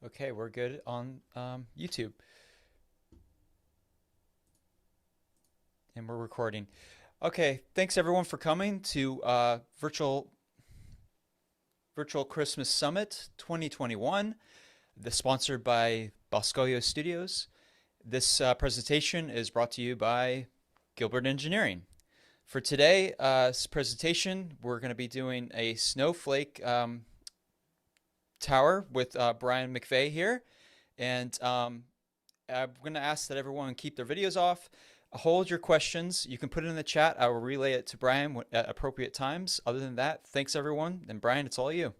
Okay, we're good on YouTube, and we're recording. Okay, thanks everyone for coming to virtual Christmas Summit 2021. This sponsored by Boscoyo Studios. This presentation is brought to you by Gilbert Engineering. For today's presentation, we're going to be doing a Snowflake tower with Brian McVeigh here, and I'm going to ask that everyone keep their videos off. Hold your questions. You can put it in the chat. I will relay it to Brian at appropriate times. Other than that, thanks everyone. And Brian, it's all you.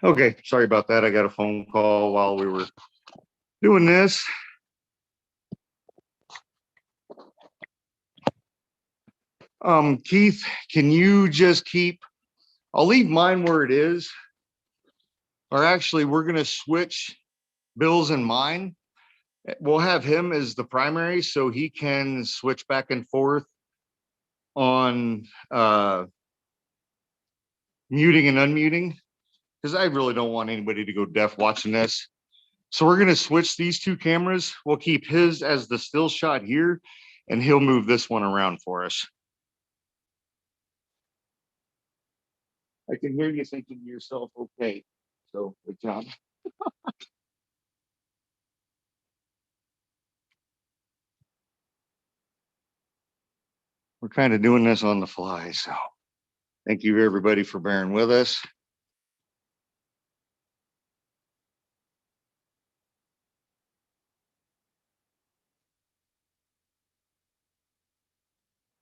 Okay, sorry about that. I got a phone call while we were doing this. Keith, can you just keep, I'll leave mine where it is. Or actually, we're going to switch Bill's and mine. We'll have him as the primary so he can switch back and forth on muting and unmuting, because I really don't want anybody to go deaf watching this. So we're going to switch these two cameras. We'll keep his as the still shot here, and he'll move this one around for us. I can hear you thinking to yourself, okay, so good job. We're kind of doing this on the fly, so thank you everybody for bearing with us.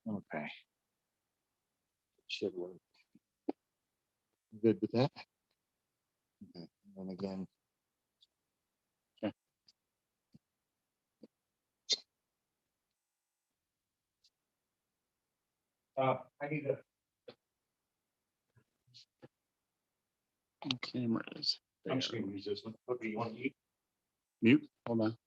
Okay. Should work. Good with that? Okay. And again. Okay. I need to. Cameras. I'm just going to use this one. Okay, you want to eat? Mute? Hold on.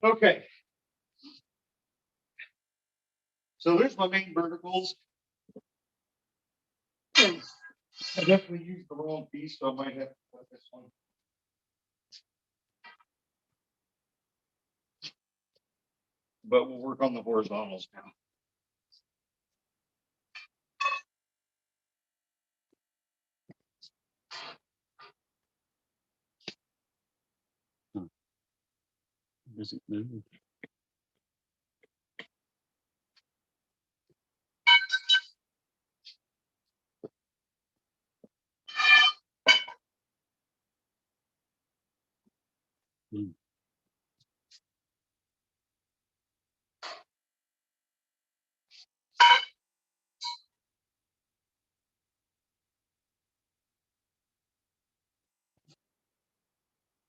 Okay. So there's my main verticals. I definitely used the wrong piece, so I might have to put this one. but we'll work on the horizontals now. Does it move? Hmm.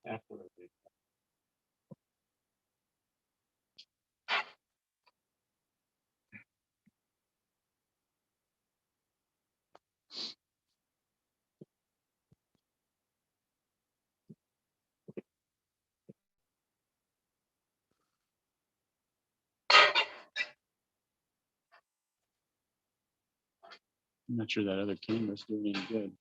After it. I'm not sure that other camera's doing any good.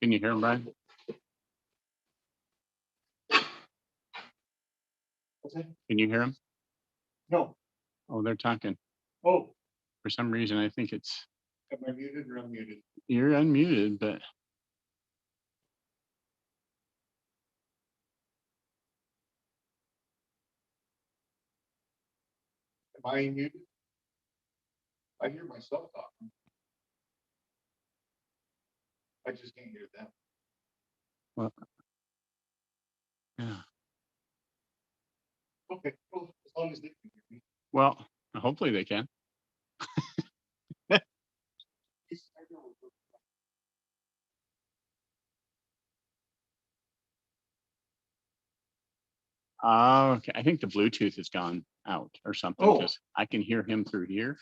Can you hear him, Brian? Can you hear him? No. Oh, they're talking. Oh, For some reason, I think it's am I muted or unmuted? you're unmuted, but Am I muted? I hear myself talking. I just can't hear them. well, yeah. Okay, well, as long as they can hear me. Well, hopefully they can. Okay, I think the Bluetooth has gone out or something Oh. because I can hear him through here.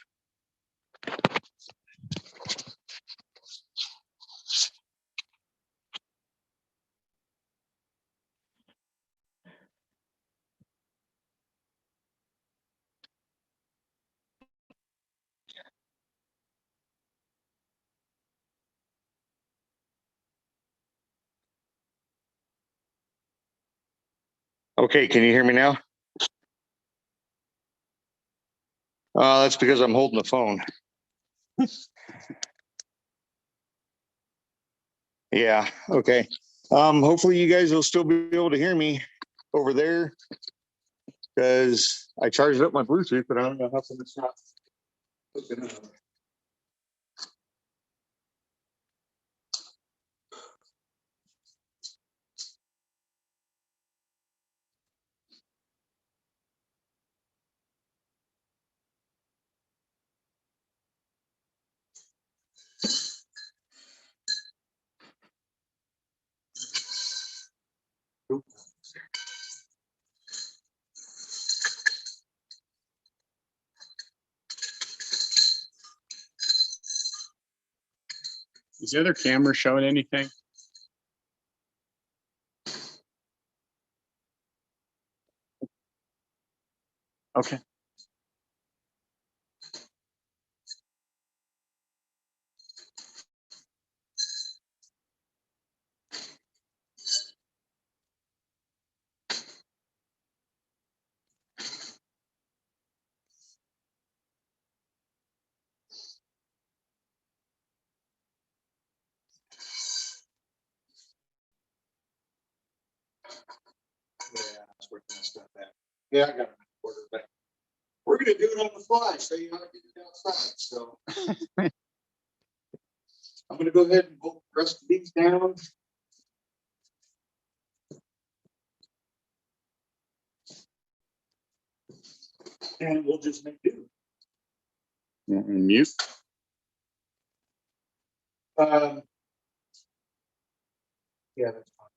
Okay, can you hear me now? That's because I'm holding the phone. Yeah, okay. Hopefully you guys will still be able to hear me over there because I charged up my Bluetooth, but I don't know how come it's not hooking up. Is the other camera showing anything? Okay. Yeah, that's where I messed up at. Yeah, I got it ordered, but we're gonna do it on the fly, so you know how to get it outside. So I'm gonna go ahead and bolt the rest of these down. And we'll just make do. Mute. Yeah, that's fine.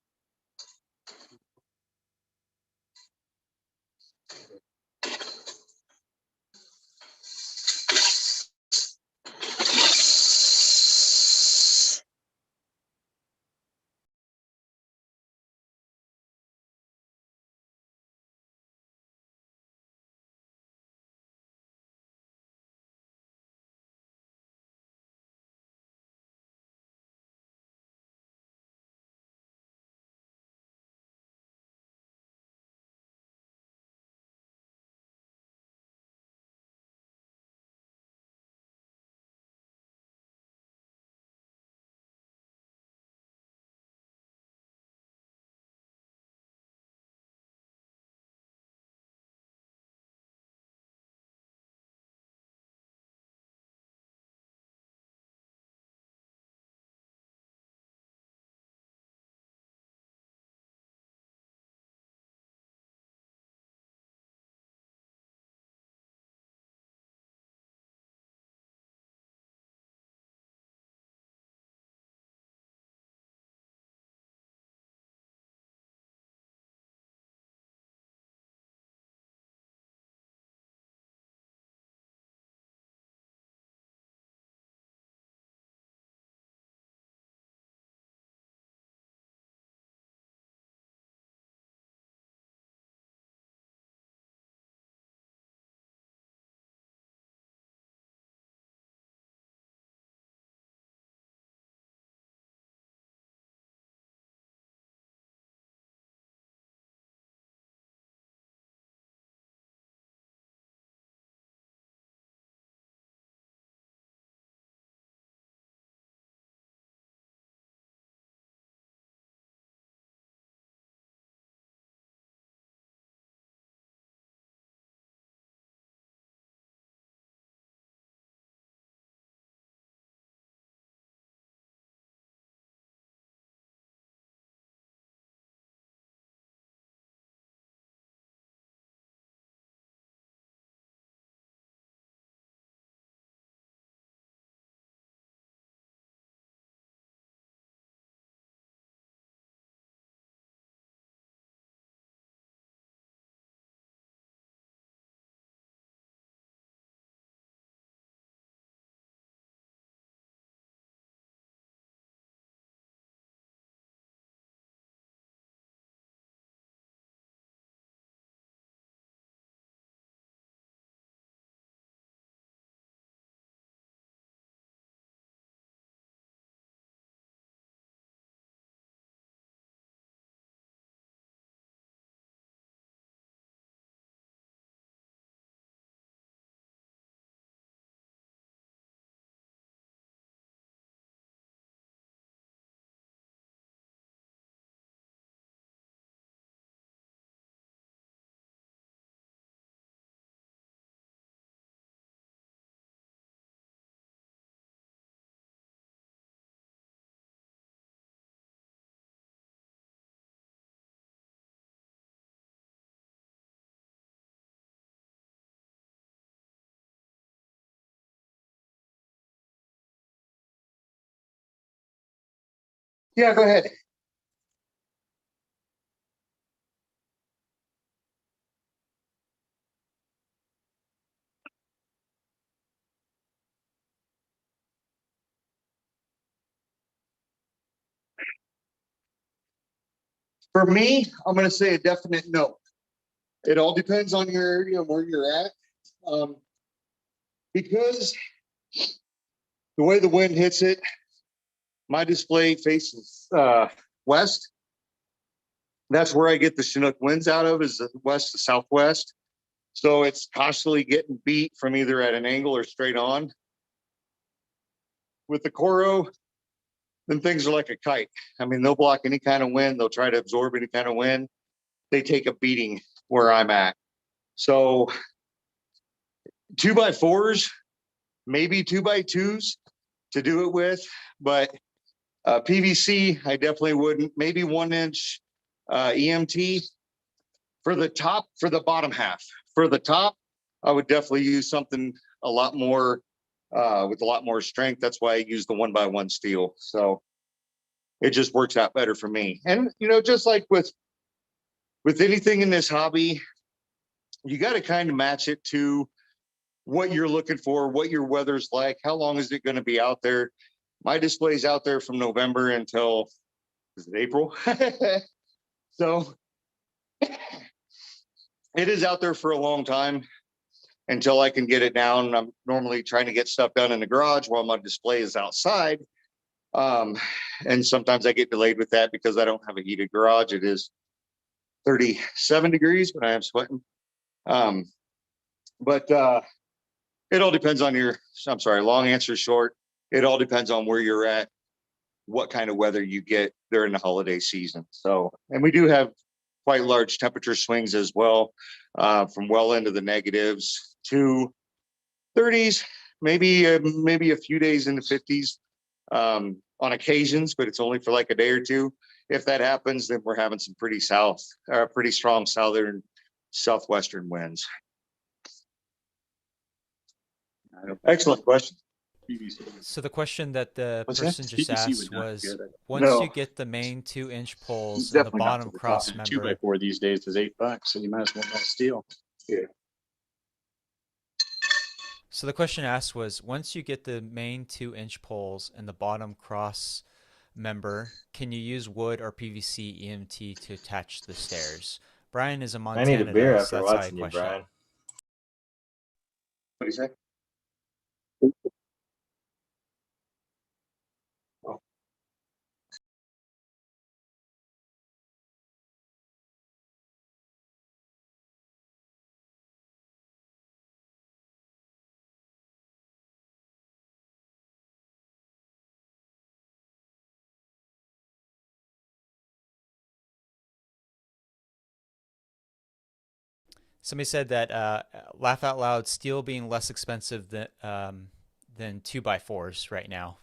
Yeah, go ahead. For me, I'm going to say a definite no. It all depends on your area and where you're at. Um, because the way the wind hits it, my display faces west. That's where I get the Chinook winds out of, is the west to southwest. So it's constantly getting beat from either at an angle or straight on. With the Coro, then things are like a kite. I mean, they'll block any kind of wind. They'll try to absorb any kind of wind. They take a beating where I'm at. So 2x4s, maybe 2x2s to do it with, but PVC, I definitely wouldn't. Maybe 1-inch EMT for the top, for the bottom half. For the top, I would definitely use something a lot more with a lot more strength. That's why I use the 1x1 steel. So it just works out better for me. And you know, just like with anything in this hobby, you got to kind of match it to what you're looking for, what your weather's like, how long is it going to be out there. My display's out there from November until, is it April? So it is out there for a long time until I can get it down. I'm normally trying to get stuff done in the garage while my display is outside. And sometimes I get delayed with that because I don't have a heated garage. It is 37 degrees when I am sweating. But it all depends on your, I'm sorry, long answer short. It all depends on where you're at, what kind of weather you get during the holiday season. So, and we do have quite large temperature swings as well, from well into the negatives to 30s, maybe a few days in the 50s on occasions, but it's only for like a day or two. If that happens, then we're having some pretty strong southwestern winds. Excellent question. So the question that the What's that? person just PVC asked would not was, get it. once No. you get the main 2-inch poles It's and the definitely not bottom to the cross top. Two by member, four these days is $8, so you might as well buy steel. Yeah. so the question asked was, once you get the main 2-inch poles and the bottom cross member, can you use wood or PVC EMT to attach the stairs? Brian is a I need a Montana beer guy, so after that's how I watching you, question it. Brian. What do you say? Somebody said that laugh out loud, steel being less expensive than 2x4s right now.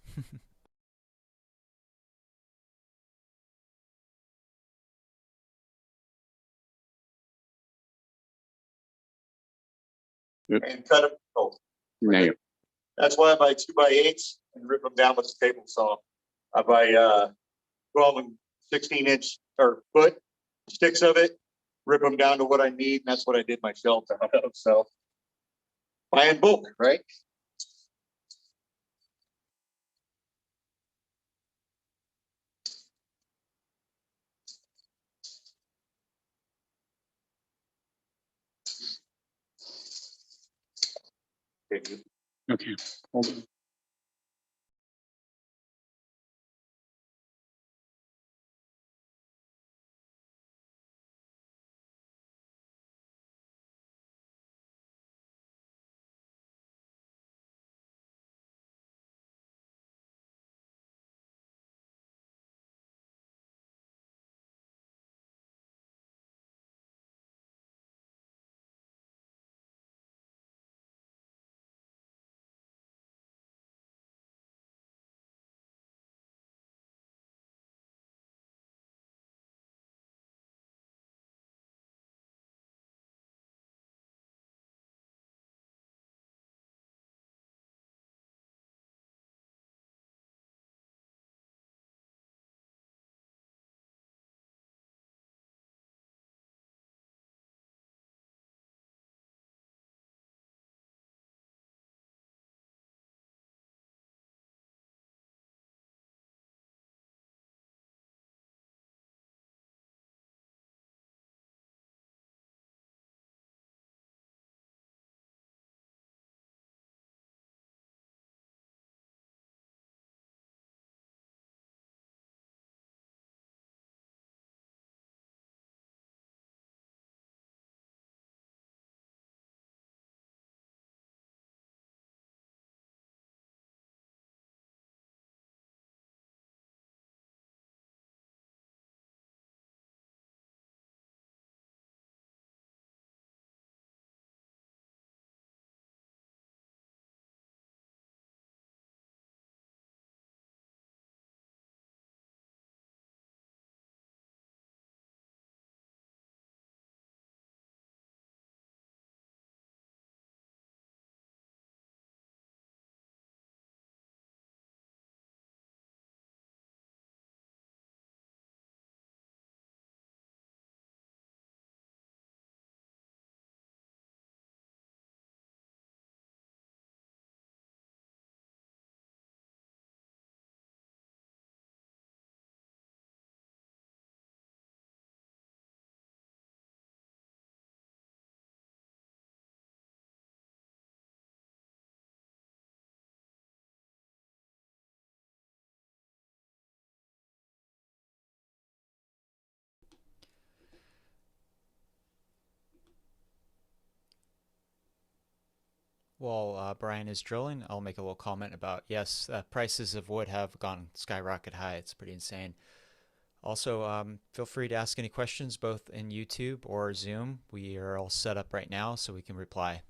And cut them. Oh, No. that's why I buy 2x8s and rip them down with a table saw. I buy 12 and 16-inch or foot sticks of it, rip them down to what I need, and that's what I did my shelf out of. So buy in bulk, right? Okay. Hold on. While Brian is drilling, I'll make a little comment about yes, prices of wood have gone skyrocket high. It's pretty insane. Also, feel free to ask any questions both in YouTube or Zoom. We are all set up right now so we can reply.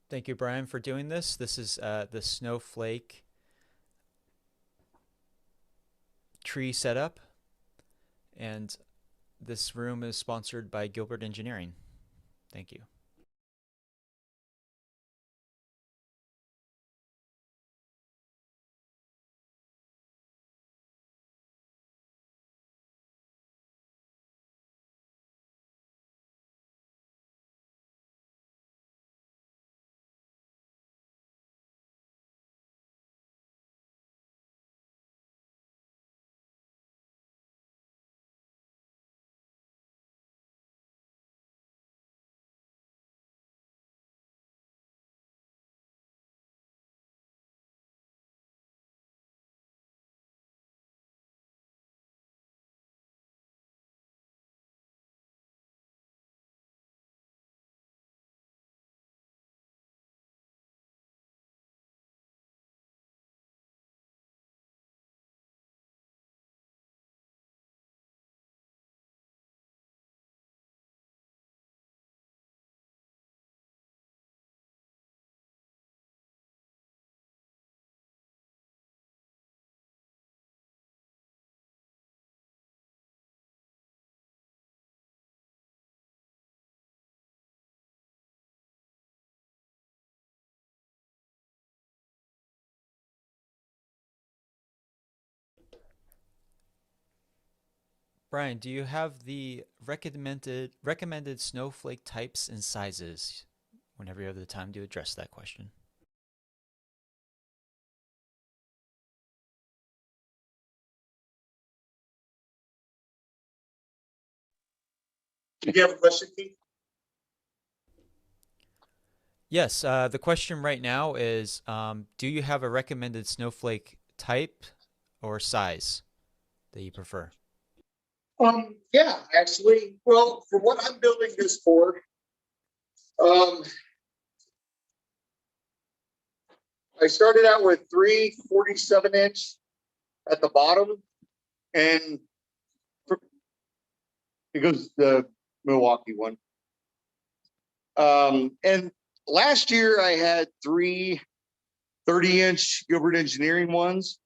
Thank you, Brian, for doing this. This is the Snowflake tree setup, and this room is sponsored by Gilbert Engineering. Thank you. Brian, do you have the recommended snowflake types and sizes whenever you have the time to address that question? Do you have a question, Keith? Yes, the question right now is, do you have a recommended snowflake type or size that you prefer? Yeah, actually, well, for what I'm building this for, I started out with 3 47-inch at the bottom, and it goes the Milwaukee one. And last year I had 3 30-inch Gilbert Engineering ones,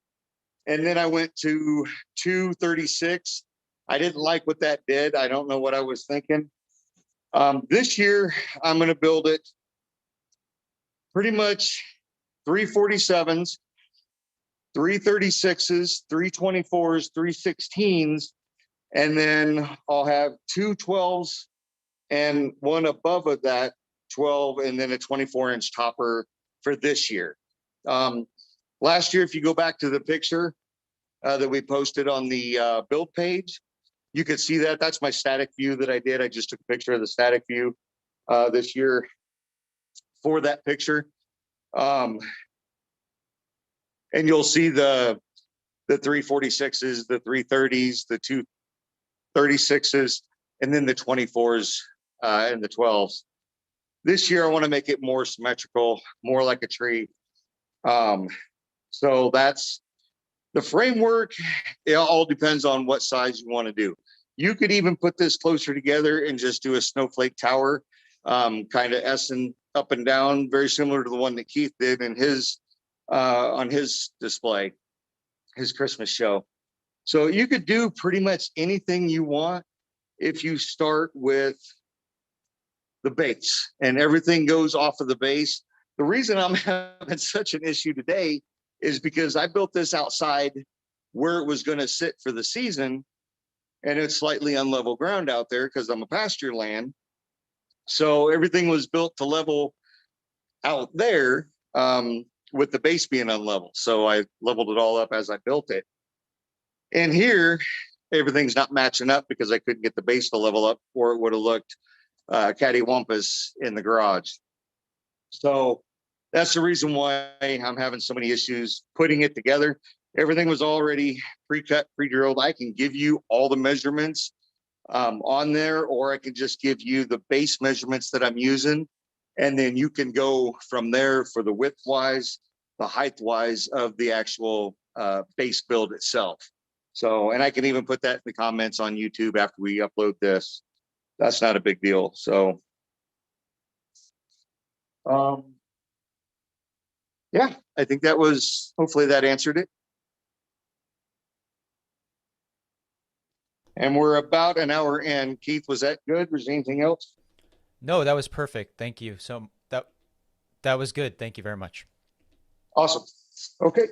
and then I went to 2 36. I didn't like what that did. I don't know what I was thinking. This year I'm going to build it pretty much 3 47s, 3 36s, 3 24s, 3 16s, and then I'll have 2 12s and one above of that 12, and then a 24-inch topper for this year. Last year, if you go back to the picture that we posted on the build page, you could see that. That's my static view that I did. I just took a picture of the static view this year for that picture. And you'll see the 3 46s, the 3 30s, the 2 36s, and then the 24s and the 12s. This year, I want to make it more symmetrical, more like a tree. So that's the framework. It all depends on what size you want to do. You could even put this closer together and just do a snowflake tower, kind of S and up and down, very similar to the one that Keith did in his on his display, his Christmas show. So you could do pretty much anything you want if you start with the base and everything goes off of the base. The reason I'm having such an issue today is because I built this outside where it was going to sit for the season, and it's slightly unlevel ground out there because I'm a pasture land. So everything was built to level out there, with the base being unlevel. So I leveled it all up as I built it. And here, everything's not matching up because I couldn't get the base to level up, or it would have looked cattywampus in the garage. So that's the reason why I'm having so many issues putting it together. Everything was already pre-cut, pre-drilled. I can give you all the measurements on there, or I can just give you the base measurements that I'm using. And then you can go from there for the width wise, the height wise of the actual base build itself. So, and I can even put that in the comments on YouTube after we upload this. That's not a big deal. So, yeah, I think that was, hopefully that answered it. And we're about an hour in. Keith, was that good? Was there anything else? No, that was perfect. Thank you. So that was good. Thank you very much. Awesome. Okay.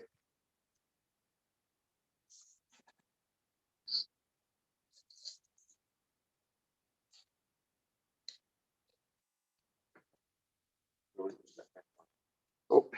Oh,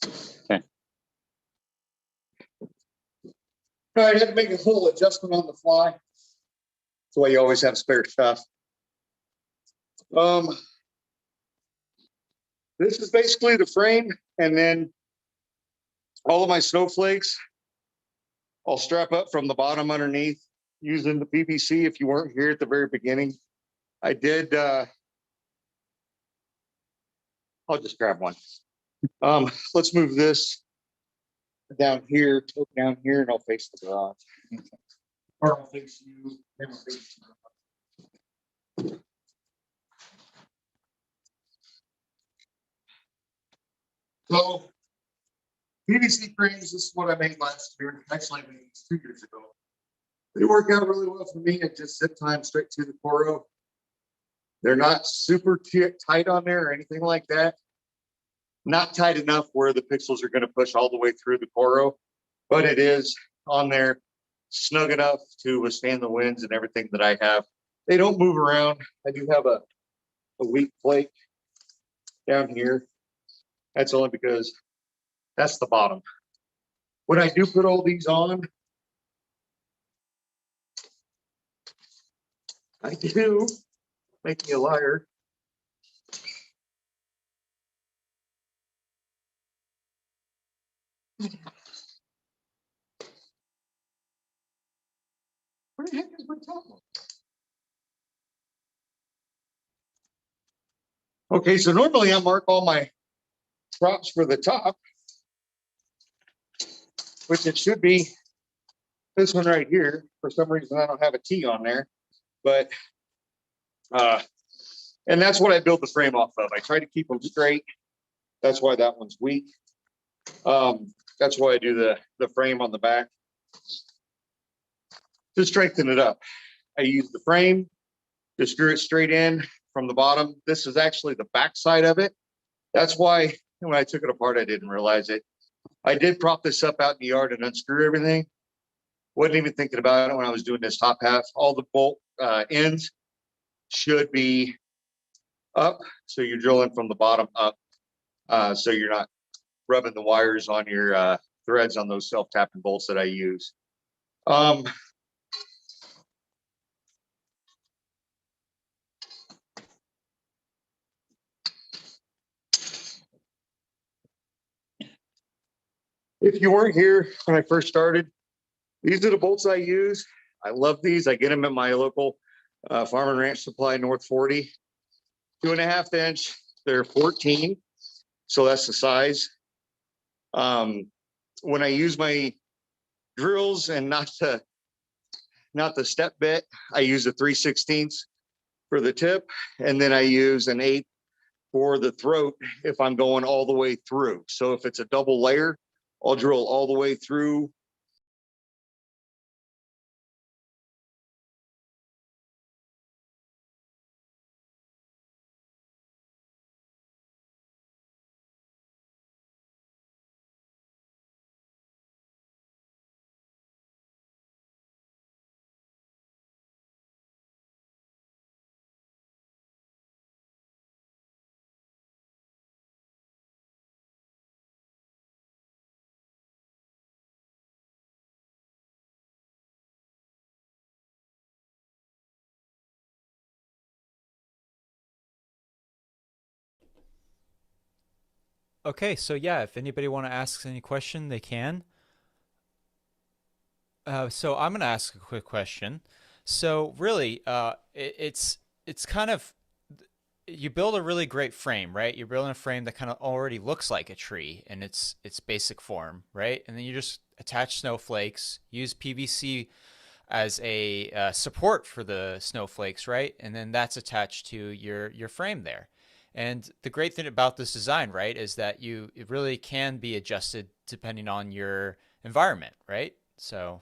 Okay. All right, I had to make a little adjustment on the fly. That's why you always have spare stuff. This is basically the frame, and then all of my snowflakes I'll strap up from the bottom underneath using the PVC. If you weren't here at the very beginning, I did. I'll just grab one. Let's move this down here, and I'll face the garage. Or I'll face you. Then I'll face you. So PVC frames, this is what I made last year. Actually, I made these 2 years ago. They work out really well for me. It just zip time straight to the Coro. They're not super tight on there or anything like that. Not tight enough where the pixels are going to push all the way through the Coro, but it is on there snug enough to withstand the winds and everything that I have. They don't move around. I do have a weak plate down here. That's only because that's the bottom. When I do put all these on, I do make me a liar. Where the heck is my top one? Okay, so normally I mark all my props for the top, which it should be this one right here. For some reason, I don't have a T on there, but and that's what I build the frame off of. I try to keep them straight. That's why that one's weak. That's why I do the frame on the back to strengthen it up. I use the frame to screw it straight in from the bottom. This is actually the back side of it. That's why when I took it apart, I didn't realize it. I did prop this up out in the yard and unscrew everything. Wasn't even thinking about it when I was doing this top half. All the bolt ends should be up. So you're drilling from the bottom up. So you're not rubbing the wires on your threads on those self-tapping bolts that I use. If you weren't here when I first started, these are the bolts I use. I love these. I get them at my local farm and ranch supply, North 40. 2.5 inch. They're 14. So that's the size. When I use my drills and not the step bit, I use a 3/16 for the tip, and then I use an 1/8 for the throat if I'm going all the way through. So if it's a double layer, I'll drill all the way through. Okay, so yeah, if anybody want to ask any question, they can. So I'm going to ask a quick question. So really, it's kind of you build a really great frame, right? You're building a frame that kind of already looks like a tree in its basic form, right? And then you just attach snowflakes, use PVC as a support for the snowflakes, right? And then that's attached to your frame there. And the great thing about this design, right, is that it really can be adjusted depending on your environment, right? So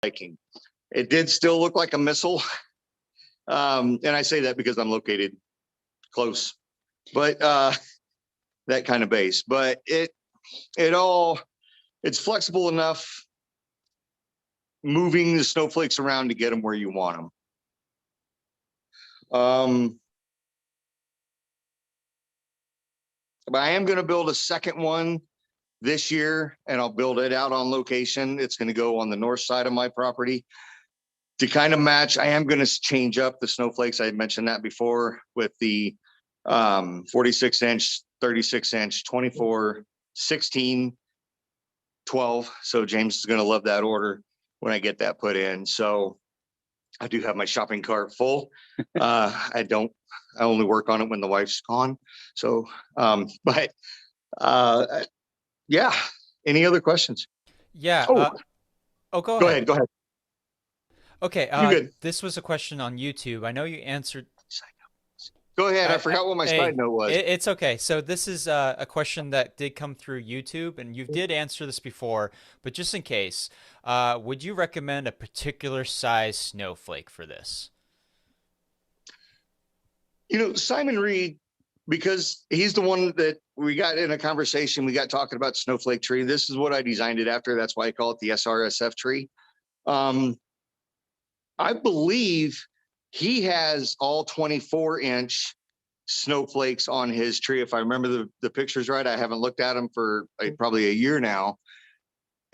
liking. It did still look like a missile. And I say that because I'm located close, but that kind of base, but it's flexible enough moving the snowflakes around to get them where you want them. But I am going to build a second one this year, and I'll build it out on location. It's going to go on the north side of my property to kind of match. I am going to change up the snowflakes. I mentioned that before with the 46 inch, 36 inch, 24, 16, 12. So James is going to love that order when I get that put in. So I do have my shopping cart full. I only work on it when the wife's gone. So, but yeah. Any other questions? Yeah. Go Go ahead. ahead. Okay. You good? This was a question on YouTube. I know you answered. Go ahead. I forgot what my side note was. It's okay. So this is a question that did come through YouTube, and you did answer this before, but just in case, would you recommend a particular size snowflake for this? Simon Reed, because he's the one that we got in a conversation, we got talking about snowflake tree. This is what I designed it after. That's why I call it the SRSF tree. I believe he has all 24-inch snowflakes on his tree. If I remember the pictures right, I haven't looked at them for probably a year now.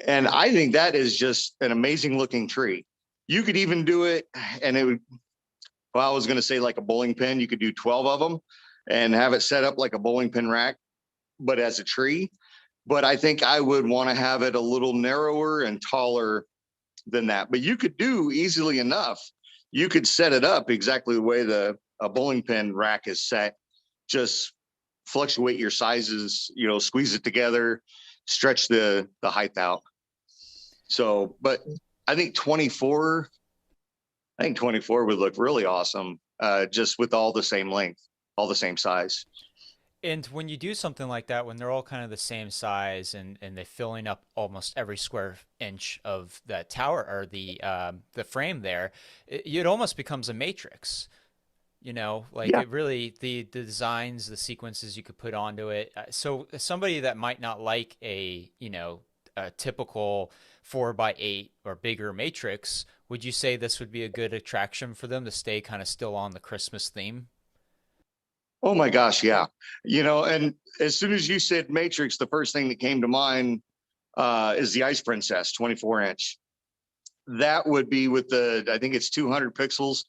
And I think that is just an amazing looking tree. You could even do it, and it would, well, I was going to say like a bowling pin. You could do 12 of them and have it set up like a bowling pin rack, but as a tree. But I think I would want to have it a little narrower and taller than that. But you could do easily enough. You could set it up exactly the way a bowling pin rack is set. Just fluctuate your sizes, squeeze it together, stretch the height out. So, but I think 24 would look really awesome, just with all the same length, all the same size. And when you do something like that, when they're all kind of the same size and they're filling up almost every square inch of that tower or the frame there, it almost becomes a matrix. It really, the designs, the sequences you could put onto it. So somebody that might not like a typical 4x8 or bigger matrix, would you say this would be a good attraction for them to stay kind of still on the Christmas theme? Oh my gosh, yeah. And as soon as you said matrix, the first thing that came to mind is the Ice Princess 24-inch. That would be with I think it's 200 pixels.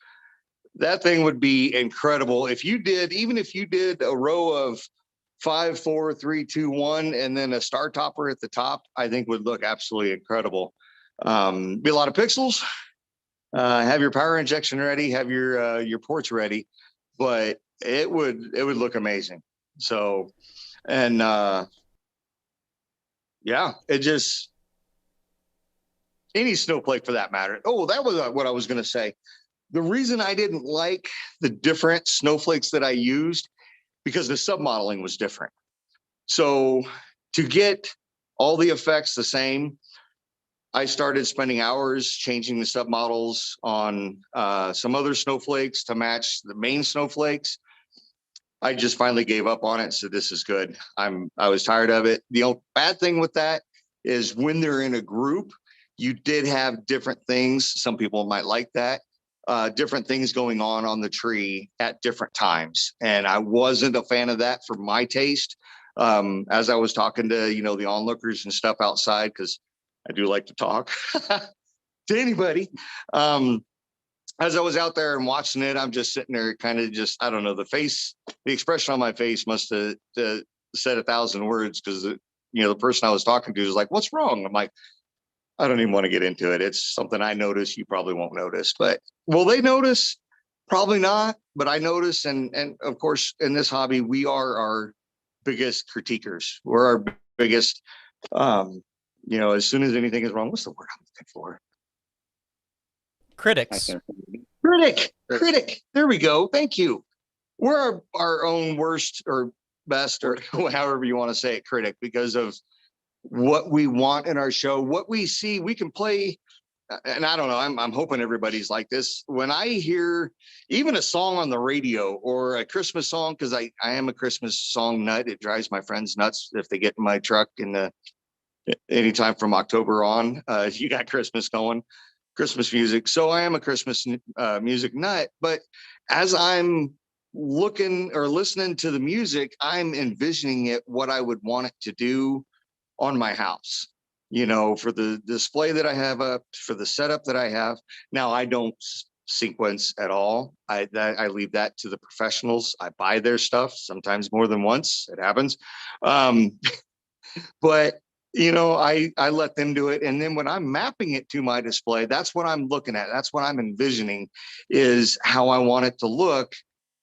That thing would be incredible. Even if you did a row of 5, 4, 3, 2, 1, and then a star topper at the top, I think would look absolutely incredible. Be a lot of pixels. Have your power injection ready, have your ports ready, but it would look amazing. So, and yeah, it just, any snowflake for that matter. Oh, that was what I was going to say. The reason I didn't like the different snowflakes that I used, because the submodeling was different. So to get all the effects the same, I started spending hours changing the submodels on some other snowflakes to match the main snowflakes. I just finally gave up on it. So this is good. I was tired of it. The only bad thing with that is when they're in a group, you did have different things. Some people might like that. Different things going on the tree at different times. And I wasn't a fan of that for my taste. As I was talking to, the onlookers and stuff outside, because I do like to talk to anybody. As I was out there and watching it, I'm just sitting there kind of just, I don't know, the expression on my face must have said 1,000 words, because, the person I was talking to was like, "What's wrong?" I'm like, I don't even want to get into it. It's something I notice. You probably won't notice, but will they notice? Probably not, but I notice. And of course, in this hobby, we are our biggest critiquers. We're our biggest, as soon as anything is wrong, what's the word I'm looking for? Critics. Critic. There we go. Thank you. We're our own worst or best, or however you want to say it, critic, because of what we want in our show, what we see. We can play and I don't know, I'm hoping everybody's like this. When I hear even a song on the radio or a Christmas song, because I am a Christmas song nut, it drives my friends nuts if they get in my truck in the anytime from October on. You got Christmas going, Christmas music. So I am a Christmas music nut. But as I'm looking or listening to the music, I'm envisioning it what I would want it to do on my house, for the display that I have up, for the setup that I have. Now, I don't sequence at all. I leave that to the professionals. I buy their stuff, sometimes more than once. It happens. But I let them do it. And then when I'm mapping it to my display, that's what I'm looking at. That's what I'm envisioning is how I want it to look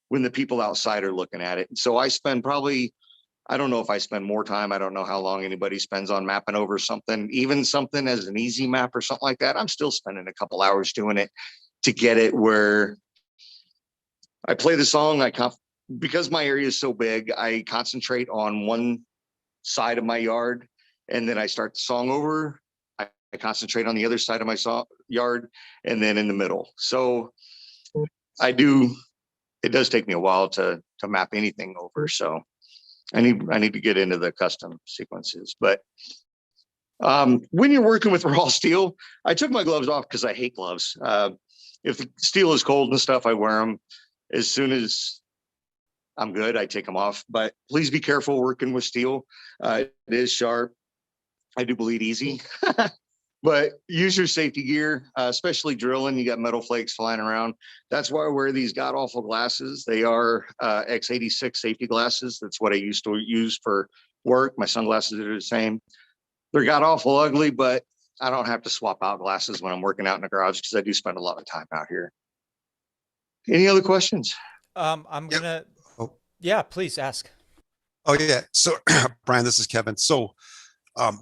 when the people outside are looking at it. And so I spend probably, I don't know if I spend more time. I don't know how long anybody spends on mapping over something, even something as an easy map or something like that. I'm still spending a couple hours doing it to get it where I play the song. Because my area is so big, I concentrate on one side of my yard, and then I start the song over. I concentrate on the other side of my yard, and then in the middle. So it does take me a while to map anything over. So I need to get into the custom sequences. But when you're working with raw steel, I took my gloves off because I hate gloves. If the steel is cold and stuff, I wear them. As soon as I'm good, I take them off. But please be careful working with steel. It is sharp. I do bleed easy. But use your safety gear, especially drilling. You got metal flakes flying around. That's why I wear these god awful glasses. They are X86 safety glasses. That's what I used to use for work. My sunglasses are the same. They're god awful ugly, but I don't have to swap out glasses when I'm working out in the garage because I do spend a lot of time out here. Any other questions? I'm Yep. gonna. Oh, Yeah, please ask. oh yeah. So, Brian, this is Kevin. So,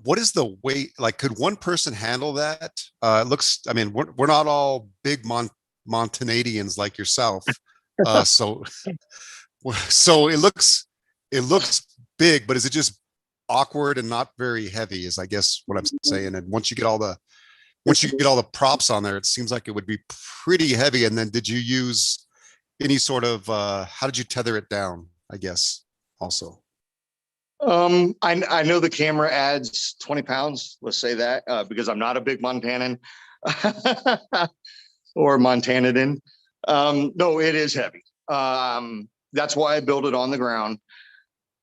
what is the weight? Like, could one person handle that? It looks. I mean, we're not all big Montanadians like yourself. So, so it looks big, but is it just awkward and not very heavy? Is I guess what I'm saying. And once you get all the props on there, it seems like it would be pretty heavy. And then, did you use any sort of? How did you tether it down? I guess also. I know the camera adds 20 pounds. Let's say that because I'm not a big Montanan or Montanadan. No, it is heavy. That's why I built it on the ground.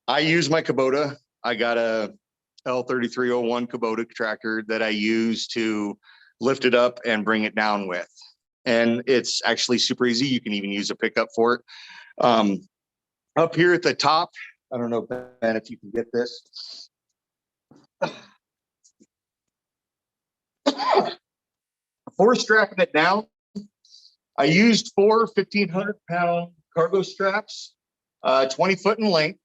I use my Kubota. I got a L3301 Kubota tractor that I use to lift it up and bring it down with. And it's actually super easy. You can even use a pickup for it. Up here at the top, I don't know, Ben, if you can get this. For strapping it down, I used four 1,500-pound cargo straps, 20 foot in length,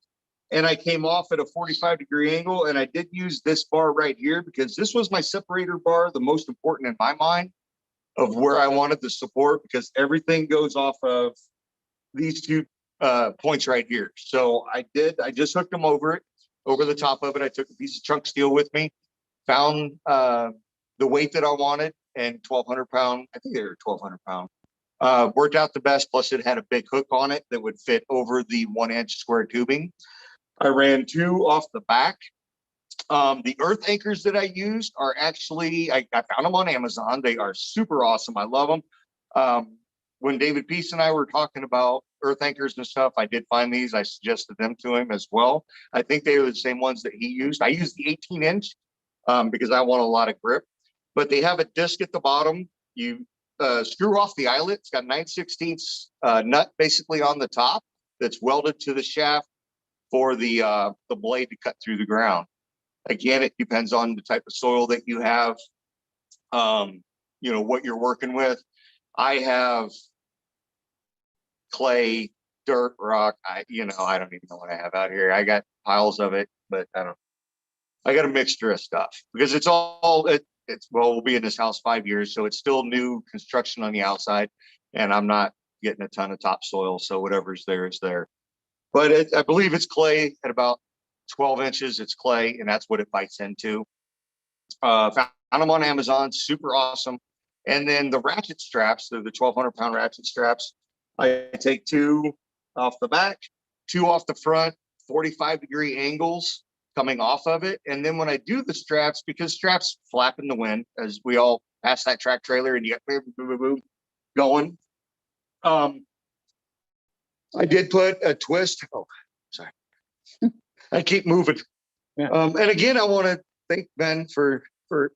and I came off at a 45-degree angle. And I did use this bar right here because this was my separator bar, the most important in my mind of where I wanted the support, because everything goes off of these two points right here. So I just hooked them over the top of it. I took a piece of chunk steel with me, found the weight that I wanted, and 1,200 pound, I think they were 1,200 pound. Worked out the best. Plus it had a big hook on it that would fit over the 1-inch square tubing. I ran two off the back. The earth anchors that I used are actually, I found them on Amazon. They are super awesome. I love them. When David Peace and I were talking about earth anchors and stuff, I did find these. I suggested them to him as well. I think they were the same ones that he used. I used the 18-inch because I want a lot of grip. But they have a disc at the bottom. You screw off the eyelet. It's got 9/16 nut basically on the top that's welded to the shaft for the blade to cut through the ground. Again, it depends on the type of soil that you have, what you're working with. I have clay, dirt, rock. I don't even know what I have out here. I got piles of it, but I got a mixture of stuff because we'll be in this house 5 years. So it's still new construction on the outside, and I'm not getting a ton of topsoil. So whatever's there is there. But I believe it's clay at about 12 inches. It's clay, and that's what it bites into. Found them on Amazon. Super awesome. And then the ratchet straps, they're the 1,200-pound ratchet straps. I take 2 off the back, 2 off the front, 45-degree angles coming off of it. And then when I do the straps, because straps flap in the wind, as we all pass that track trailer and you got boom, boom, boom, boom, going. I did put a twist. Oh, sorry. I keep moving. Yeah. And again, I want to thank Ben for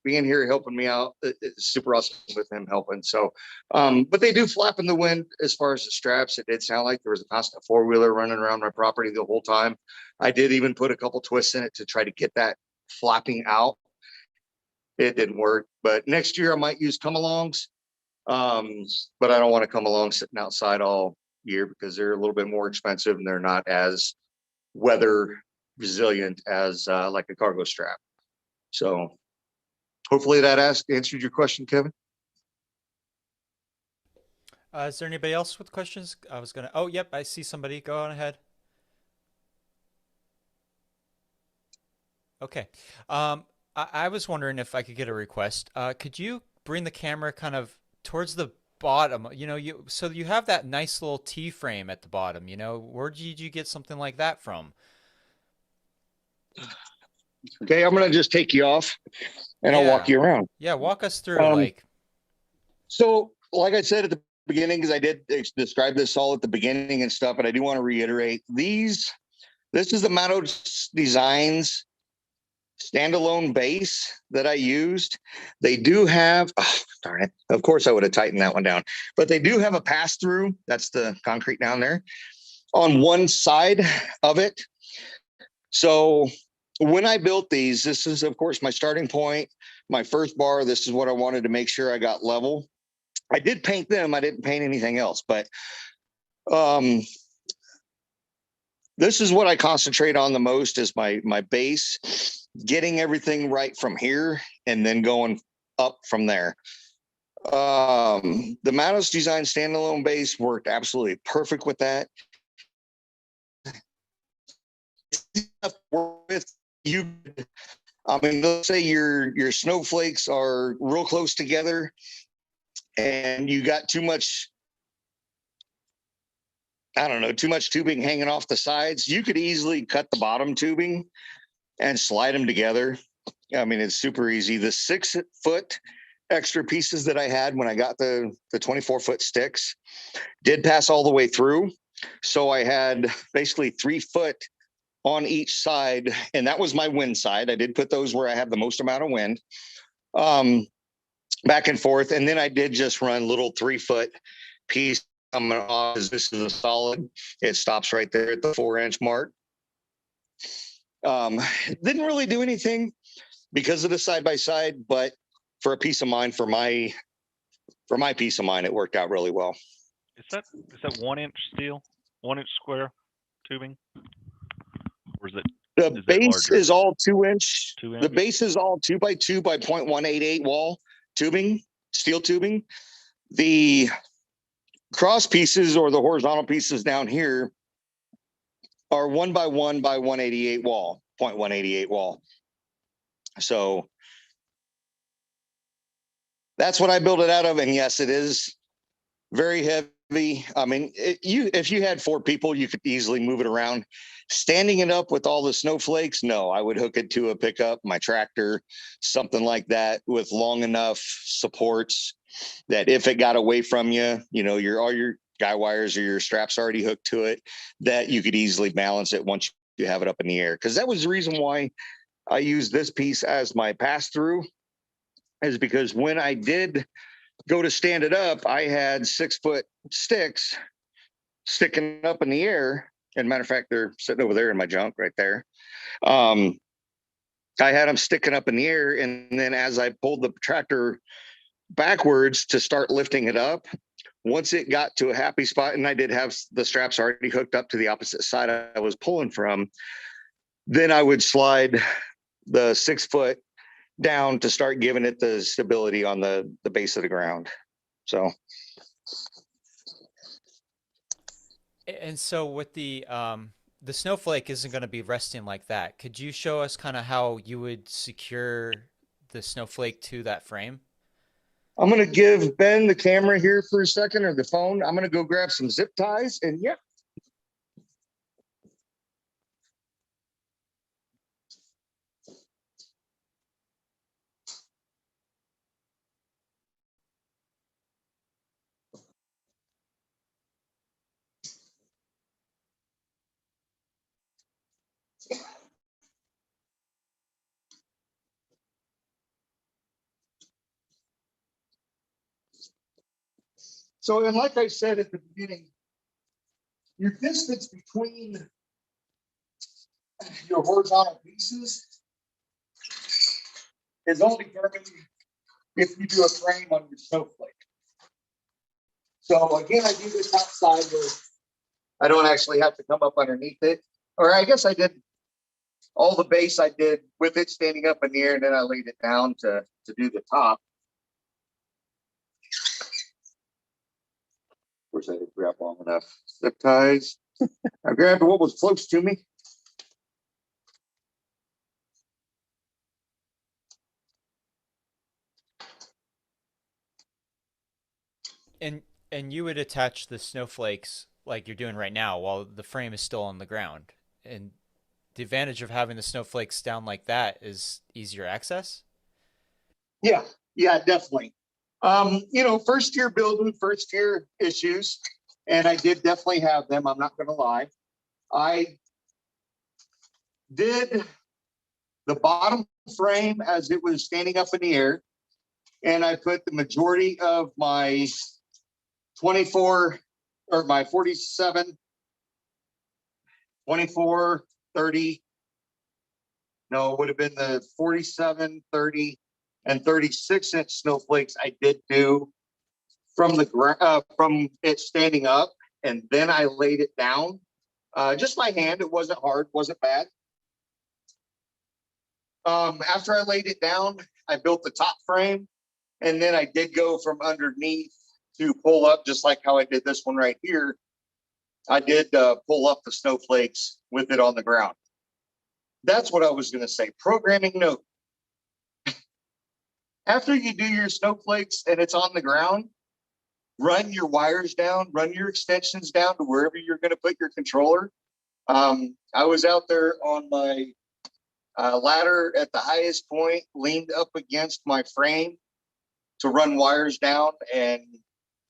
being here, helping me out. It's super awesome with him helping. So, but they do flap in the wind as far as the straps. It did sound like there was a constant 4-wheeler running around my property the whole time. I did even put a couple twists in it to try to get that flapping out. It didn't work, but next year I might use come-alongs. But I don't want to come along sitting outside all year because they're a little bit more expensive and they're not as weather resilient as like a cargo strap. So hopefully that answered your question, Kevin. Is there anybody else with questions? Oh, yep, I see somebody. Go on ahead. Okay. I was wondering if I could get a request. Could you bring the camera kind of towards the bottom? So you have that nice little T frame at the bottom. Where did you get something like that from? Okay, I'm gonna just take you off and I'll walk you around. Yeah, walk us through So like I said at the beginning, because I did describe this all at the beginning and stuff, but I do want to reiterate this is the Matto Designs standalone base that I used. They do have, darn it, of course I would have tightened that one down, but they do have a pass-through. That's the concrete down there on one side of it. So when I built these, this is of course my starting point, my first bar. This is what I wanted to make sure I got level. I did paint them. I didn't paint anything else, but this is what I concentrate on the most is my base, getting everything right from here and then going up from there. The Mattos Design standalone base worked absolutely perfect with that. Let's say your snowflakes are real close together and you got too much tubing hanging off the sides. You could easily cut the bottom tubing and slide them together. It's super easy. The 6-foot extra pieces that I had when I got the 24-foot sticks did pass all the way through. So I had basically 3 foot on each side, and that was my wind side. I did put those where I have the most amount of wind, back and forth. And then I did just run little 3-foot piece coming off. This is a solid. It stops right there at the 4-inch mark. Didn't really do anything because of the side-by-side, but for a peace of mind, for my peace of mind, it worked out really well. Is that 1-inch steel, 1-inch square tubing? Or is it? The base is all 2-inch. The base is all 2x2 by 0.188 wall tubing, steel tubing. The cross pieces or the horizontal pieces down here are 1x1 by 188 wall, 0.188 wall. So that's what I built it out of. And yes, it is very heavy. If you had 4 people, you could easily move it around. Standing it up with all the snowflakes, no, I would hook it to a pickup, my tractor, something like that with long enough supports that if it got away from you, all your guy wires or your straps already hooked to it, that you could easily balance it once you have it up in the air. Because that was the reason why I used this piece as my pass-through, is because when I did go to stand it up, I had 6-foot sticks sticking up in the air. And matter of fact, they're sitting over there in my junk right there. I had them sticking up in the air. And then as I pulled the tractor backwards to start lifting it up, once it got to a happy spot, and I did have the straps already hooked up to the opposite side I was pulling from, then I would slide the 6-foot down to start giving it the stability on the base of the ground. So. And so with the snowflake isn't going to be resting like that. Could you show us kind of how you would secure the snowflake to that frame? I'm going to give Ben the camera here for a second, or the phone. I'm going to go grab some zip ties, and yeah. So, and like I said at the beginning, your distance between your horizontal pieces is only determined if you do a frame on your snowflake. So again, I do this outside where I don't actually have to come up underneath it. Or I guess I did all the base I did with it standing up in the air, and then I laid it down to do the top. Of course, I didn't grab long enough zip ties. I grabbed what was close to me. And you would attach the snowflakes like you're doing right now while the frame is still on the ground. And the advantage of having the snowflakes down like that is easier access. Yeah, definitely. First year building, first year issues, and I did definitely have them. I'm not going to lie. I did the bottom frame as it was standing up in the air, and I put the majority of my 24 or my 47, 24, 30. No, it would have been the 47, 30, and 36-inch snowflakes I did do from the from it standing up, and then I laid it down just by hand. It wasn't hard, wasn't bad. After I laid it down, I built the top frame, and then I did go from underneath to pull up, just like how I did this one right here. I did pull up the snowflakes with it on the ground. That's what I was going to say. Programming note. After you do your snowflakes and it's on the ground, run your wires down, run your extensions down to wherever you're going to put your controller. I was out there on my ladder at the highest point, leaned up against my frame to run wires down and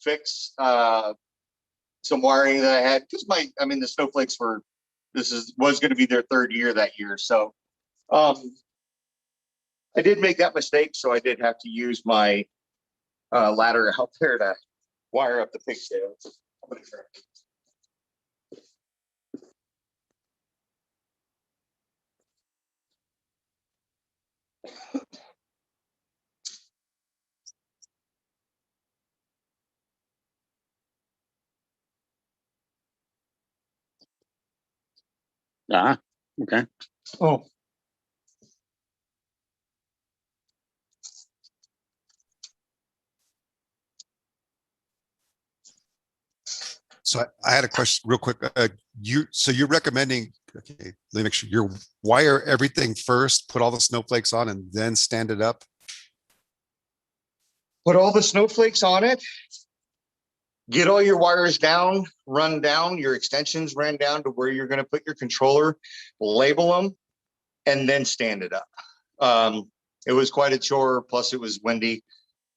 fix some wiring that I had, because the snowflakes was going to be their third year that year. So I did make that mistake. So I did have to use my ladder out there to wire up the pigtails. I'm going to try. Ah, okay. Oh, So I had a question real quick. You're recommending, okay, let me make sure you wire everything first, put all the snowflakes on, and then stand it up. put all the snowflakes on it. Get all your wires down, run down, your extensions ran down to where you're going to put your controller, label them, and then stand it up. It was quite a chore. Plus, it was windy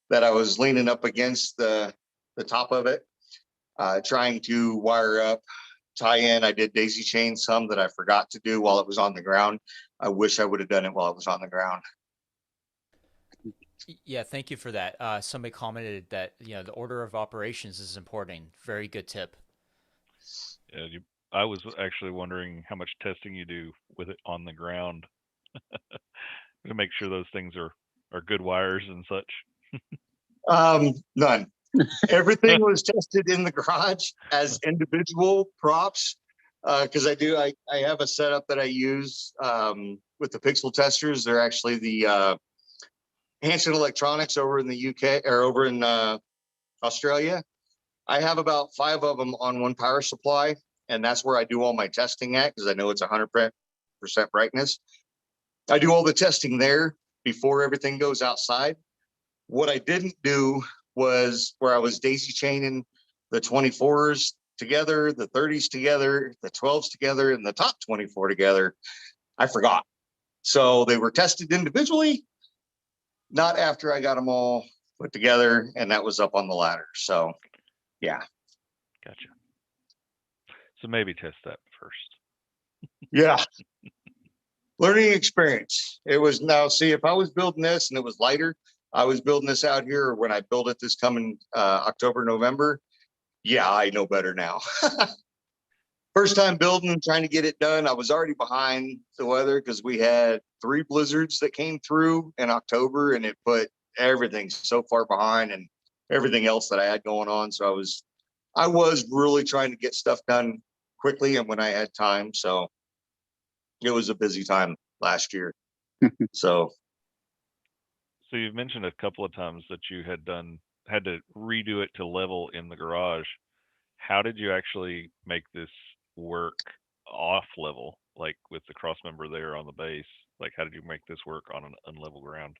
that I was leaning up against the top of it, trying to wire up, tie in. I did daisy chain some that I forgot to do while it was on the ground. I wish I would have done it while it was on the ground. Yeah, thank you for that. Somebody commented that the order of operations is important. Very good tip. Yeah, I was actually wondering how much testing you do with it on the ground to make sure those things are good wires and such. None. Everything was tested in the garage as individual props, because I have a setup that I use with the pixel testers. They're actually the Hanson Electronics over in the UK or over in Australia. I have about 5 of them on one power supply, and that's where I do all my testing at, because I know it's 100% brightness. I do all the testing there before everything goes outside. What I didn't do was where I was daisy chaining the 24s together, the 30s together, the 12s together, and the top 24 together. I forgot. So they were tested individually, not after I got them all put together, and that was up on the ladder. So, yeah. Gotcha. So maybe test that first. Yeah. Learning experience. It was now, see, if I was building this and it was lighter, I was building this out here when I build it this coming October, November. Yeah, I know better now. First time building, trying to get it done. I was already behind the weather because we had 3 blizzards that came through in October, and it put everything so far behind and everything else that I had going on. So I was really trying to get stuff done quickly and when I had time. So it was a busy time last year. So you've mentioned a couple of times that you had to redo it to level in the garage. How did you actually make this work off level, like with the cross member there on the base? Like, how did you make this work on an unlevel ground?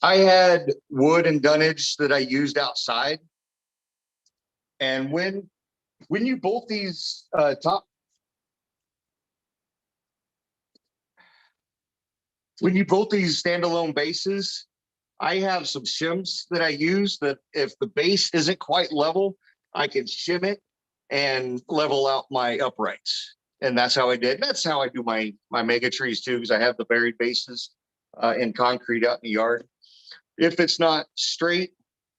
I had wood and dunnage that I used outside. And when you bolt these when you bolt these standalone bases, I have some shims that I use that if the base isn't quite level, I can shim it and level out my uprights. And that's how I did. That's how I do my mega trees too, because I have the buried bases in concrete out in the yard. If it's not straight,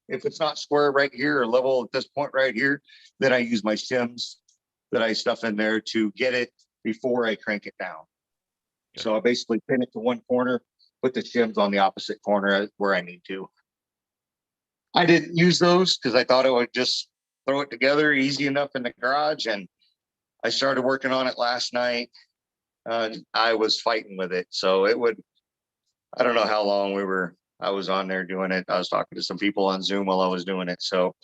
if it's not square right here or level at this point right here, then I use my shims that I stuff in there to get it before I crank it down. Okay. So I basically pin it to one corner, put the shims on the opposite corner where I need to. I didn't use those because I thought I would just throw it together easy enough in the garage. And I started working on it last night. I was fighting with it. So I don't know how long I was on there doing it. I was talking to some people on Zoom while I was doing it. So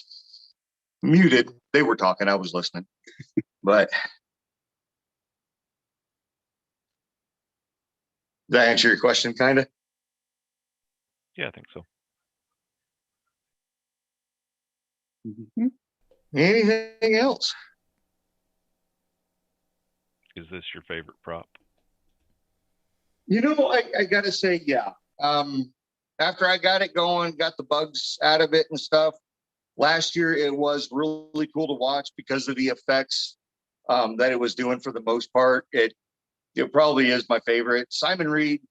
muted, they were talking, I was listening. But did that answer your question, kind of? Yeah, I think so. Mm-hmm. Anything else? Is this your favorite prop? I got to say, yeah. After I got it going, got the bugs out of it and stuff, last year it was really cool to watch because of the effects that it was doing for the most part. It probably is my favorite. Simon Reed,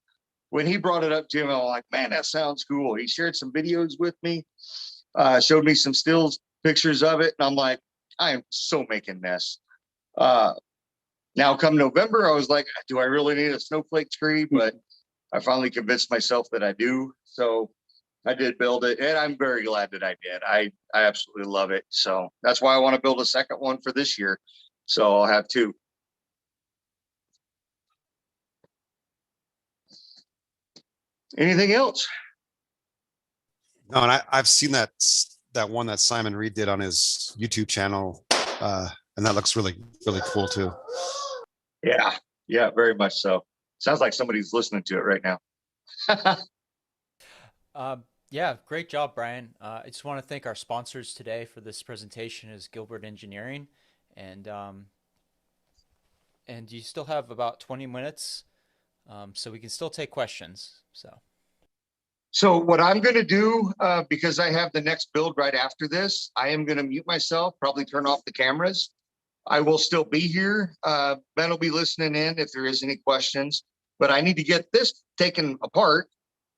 when he brought it up to him, I was like, man, that sounds cool. He shared some videos with me, showed me some stills, pictures of it. And I'm like, I am so making this. Now come November, I was like, do I really need a snowflake tree? But I finally convinced myself that I do. So I did build it, and I'm very glad that I did. I absolutely love it. So that's why I want to build a second one for this year. So I'll have 2. Anything else? No, and I've seen that one that Simon Reed did on his YouTube channel, and that looks really, really cool too. Yeah, very much so. Sounds like somebody's listening to it right now. Yeah, great job, Brian. I just want to thank our sponsors today for this presentation is Gilbert Engineering, and you still have about 20 minutes, so we can still take questions. So what I'm going to do, because I have the next build right after this, I am going to mute myself, probably turn off the cameras. I will still be here. Ben will be listening in if there is any questions, but I need to get this taken apart.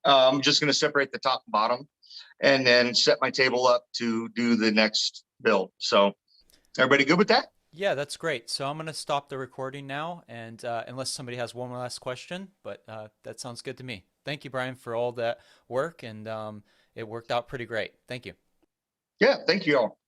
I'm just going to separate the top and bottom and then set my table up to do the next build. So everybody good with that? Yeah, that's great. So I'm going to stop the recording now, and unless somebody has one last question, but that sounds good to me. Thank you, Brian, for all that work, and it worked out pretty great. Thank you. Yeah, thank you all.